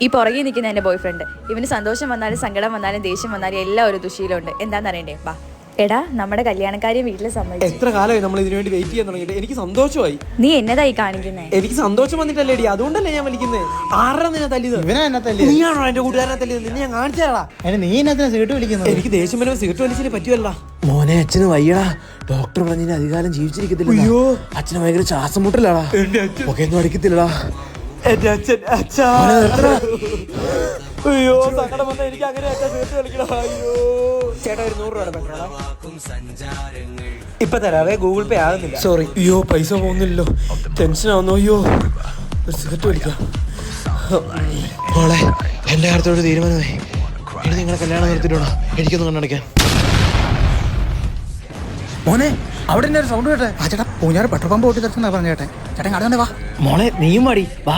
ഈ പുറകെ നിൽക്കുന്ന എൻ്റെ ബോയ് ഫ്രണ്ട്. ഇവന് സന്തോഷം വന്നാലും സങ്കടം വന്നാലും ദേഷ്യം വന്നാലും എല്ലാം ഒരു ദുശീലമുണ്ട്. എന്താണെന്ന് അറിയണ്ടേ? വാ എടാ, നമ്മുടെ കല്യാണക്കാര്യം വീട്ടിൽ സമ്മതിച്ചു. എത്ര കാലമായി നമ്മൾ ഇതിനു വേണ്ടി വെയിറ്റ് ചെയ്യാൻ തുടങ്ങിയിട്ട്. എനിക്ക് സന്തോഷമായി. നീ എന്നതായി കാണിക്കുന്നേ? എനിക്ക് സന്തോഷം വന്നിട്ടല്ലേടി, അതുകൊണ്ടല്ലേ ഞാൻ വിളിക്കുന്നത്. ആരാ നിന്നെ തല്ലിയത്? നീയാണോ എന്റെ കൂട്ടുകാരനെ തല്ലിയത്? നിന്നെ ഞാൻ കാണിച്ചാടാ. നീ എന്നതിനാ സീട്ട് വിളിക്കുന്നത്? എനിക്ക് ദേഷ്യം വരുമ്പോൾ സീട്ട് വലിച്ചിട്ട് പറ്റുമല്ല. മോനെ, അച്ഛന് വയ്യടാ. ഡോക്ടർ പറഞ്ഞ അധികാലം ജീവിച്ചിരിക്കത്തില്ല. അയ്യോ, അച്ഛന് ഭയങ്കര ശ്വാസം മുട്ടലാടാ. ഒന്നും അടിക്കത്തില്ലടാ. എന്റെ അച്ഛൻ. അയ്യോ, സങ്കടം വന്ന എനിക്ക് അങ്ങനെ സീട്ട് കളിക്കണം. അയ്യോ ചേട്ടാ, ഒരു 100 രൂപ പെട്രോളാ ഇപ്പൊ തരാവേ. ഗൂഗിൾ പേ ആകുന്നില്ല. സോറി. അയ്യോ, പൈസ പോകുന്നില്ലല്ലോ. ടെൻഷൻ ആവുന്നു. അയ്യോ, ഒരു സിഗരറ്റ് വലിക്കാം. മോളെ, എന്റെ കാര്യത്തോട് തീരുമാനമായി. ഇനി നിങ്ങളെ കല്യാണം നിർത്തിയിട്ടോ? എനിക്കൊന്ന് കണ്ണടയ്ക്കാൻ. മോനെ, അവിടെ ഒരു സൗണ്ട് കേട്ടെ. ആ ചേട്ടാ, പൂഞ്ഞാറ് പെട്രോൾ പമ്പ് ഓട്ടി തരച്ചെന്നാ പറഞ്ഞു ചേട്ടൻ. ചേട്ടൻ കടന്നെ വാ. മോളെ, നീയും വാടി വാ.